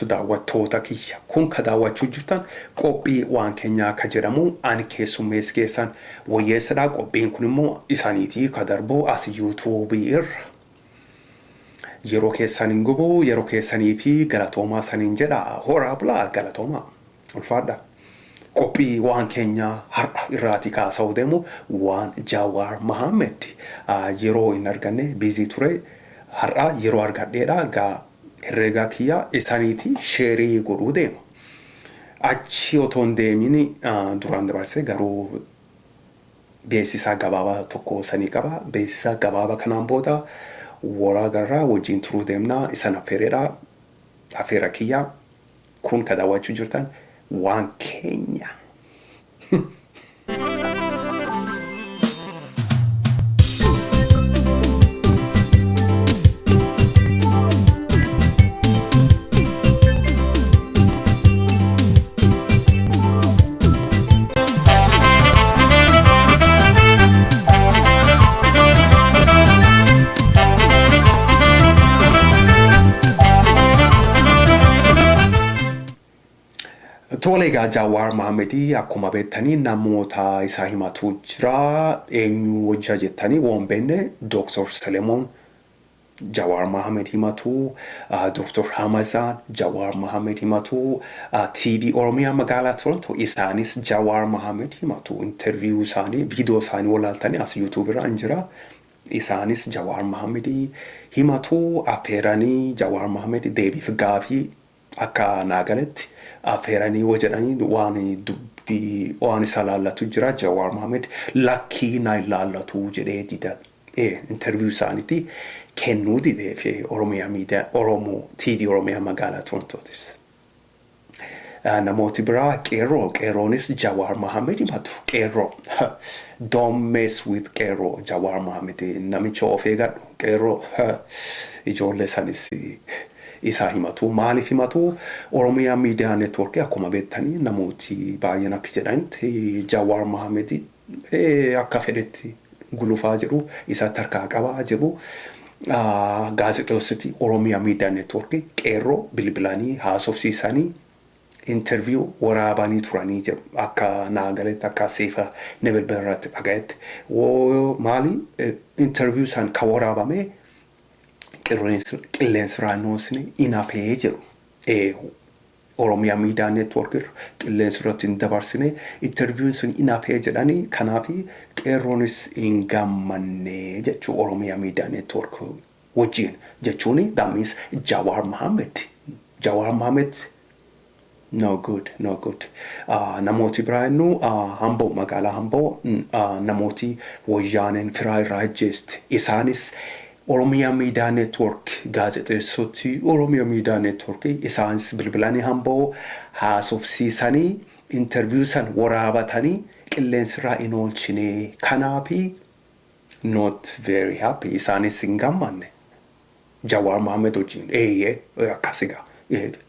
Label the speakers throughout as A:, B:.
A: daawwattoota kiyya kun ka daawwachuu jirtan qophii waan keenyaa ka jedhamu ani keessummees keessan wayyeessadha. Qophiin kun immoo isaaniitii ka darbu as YouTube irra yeroo keessaniin gubu yeroo keessanii fi galatoomaa saniin jedha. Horaa bulaa galatoomaa ulfaadha. Qophii waan keenyaa har'a irraati kaasa'u deemu waan Jawara Mohammed yeroo hin arganne biizii ture har'a yeroo argadheedha. Gaa herreega kiyya isaaniitii sheerii godhuu deema. Achi otoo hin deemini duraan dabarsee garuu beeksisa gabaabaa tokko sanii qaba. Beeksisa gabaabaa kanaan booda waraa garraa wajjin turuu deemna. Isan affeereedha. Affeera kiyya kun ka daawwachuu jirtan waan keenya. Tolega Jawara Mohammed akkuma beektanii namoota isaa himatu jira. Eenyu wajja jettanii waan beekne Dr. Selemon Jawara Mohammed himatu, Dr. Hamazan Jawara Mohammed himatu, TV Oromiyaa magaalaa Toronto isaanis Jawara Mohammed himatu. Interview isaanii video isaanii walaaltanii as YouTube irra jira. Isaanis Jawara Mohammed himatu. Affeeranii Jawara Mohammed deebiif gaafii akka naagaletti affeeranii wajjanii waan dubbii waan isa laallatu jira. Jawara Mohammed lakkii na ilaallatu jedhee dida interview isaaniitti kennuu didee fi Oromiyaa miidiyaa Oromo TV Oromiyaa magaalaa Torontootis. Namooti biraa qeerroonis Jawara Mohammed himatu. Qeerroo don't mess with qeerroo Jawara Mohammed namicha of eeggadhu. Qeerroo ijoollee sanis isa himatu. Maaliif himatu? Oromiyaa miidiyaa neetwoorkii akkuma beektanii namooti baay'een akka jedhanitti Jawara Mohammed akka fedhetti gulufaa jiru, isa tarkaa qabaa jiru. Gaazexeessitooti Oromiyaa miidiyaa neetwoorkii qeerroo bilbilanii haasofsiisanii interview waraabanii turanii jiru. Akka naagaletti akka seefa nebilbila irratti dhagayetti maali interview san ka waraabame qilleensi raannoosni inafee jiru. Oromiyaa miidiyaa neetwoorkii qilleensi irratti hin dabarsine interviewin sun inafee jedhanii kanaafi qeerroonis hin gammanne jechuu Oromiyaa miidiyaa neetwoorkii wajjin jechuuni. That means Jawara Mohammed no good. Namooti biraannu Hamboo magaalaa Hamboo namooti wayyaaneen firaa irraa ajjeesti. Isaanis Oromiyaa miidiyaa neetwoork gaazexeessitooti Oromiyaa miidiyaa neetwoork isaanis bilbilanii Hamboo haasofsiisanii interview san waraabatanii qilleensi irraa hin oolchine. Kanaafi not very happy. Isaanis hin gammanne Jawara Mohammed wajjin akkasigaa.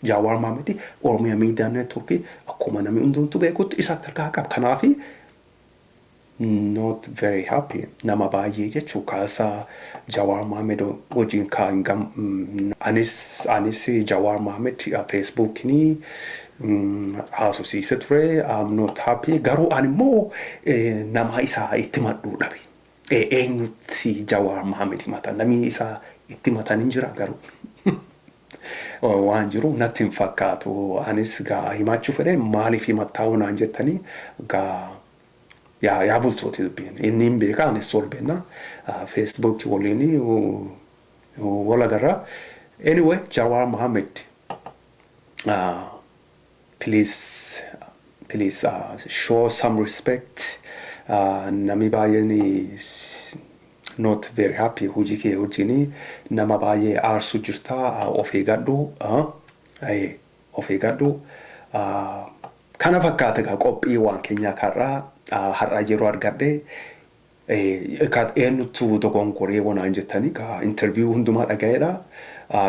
A: Jawara Mohammed Oromiyaa miidiyaa neetwoork akkuma namni hundumtu beekutti isa tarkaa qaba. Kanaafi not very happy. Nama baay'ee jechuu kaasa Jawara Mohammed wajjin kan anis Jawara Mohammed Facebook ni haasofsiise ture. I'm not happy. Garuu ani immoo nama isaa itti madhuu dhabe. Eenyutti Jawara Mohammed himatan? Namni isaa itti matan hin jira garuu. Waan jiru natti hin fakkaatu. Anis gaa himachuu fedhe maaliif himattaa'u naan jettanii gaa yaa bultooti dubbiin. Inni hin beeka anis sol beekna. Facebook waliin wal agarra. Anyway, Jawara Mohammed please show some respect. Nami baay'een not very happy hojii kee wajjin nama baay'ee aarsu jirta. Of eeggadhu. Of eeggadhu. Kana fakkaata qophii waan keenyaa karraa har'a yeroo argadhe Kat eenyutu dogongoree wanaan jettanii kaa interview hundumaa dhaga'eedha.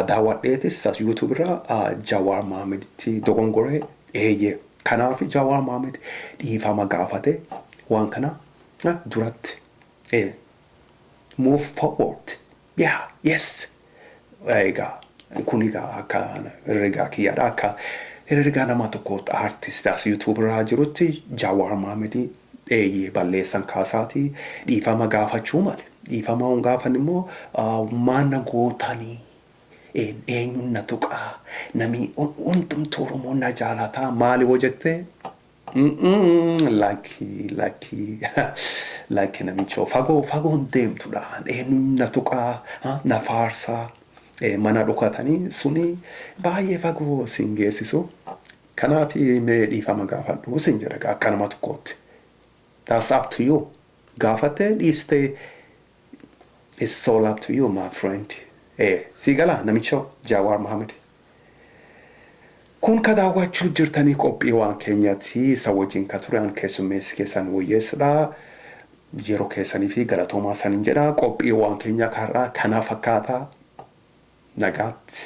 A: Daawwadheetis as YouTube irraa Jawara Mohammeditti dogongoree eeyyee. Kanaaf Jawara Mohammed dhiifama gaafate waan kana duratti move forward. Yeah, yes. Egaa kun egaa akka herregaa kiyyaadha akka herregaa nama tokkotti artist as YouTube irraa jirutti Jawara Mohammed eeyyee balleessan kaasaati dhiifama gaafachuu male. Dhiifama on gaafan immoo mana gootanii eenyuun na tuqaa namni hundumtuu Oromoo na jaalataa maali hojjette lakki namicha fagoon deemtudha eenyuun na tuqaa na faarsaa mana dhokatanii suni baay'ee fagoo sin geessisu kanaaf mee dhiifama gaafadhu sin jedha akka nama tokkootti. That's up to you. Gaafate dhiiste it's all up to you my friend. Sigala namicha Jawara Mohammed. Kun ka daawwachuu jirtanii qophii waan keenyatti isa wajjin ka ture an keessummeessi keessan wayyeessadha. Yeroo keessanii fi galatoomaa sanin jedha qophii waan keenya karraa kana fakkaata nagaatti.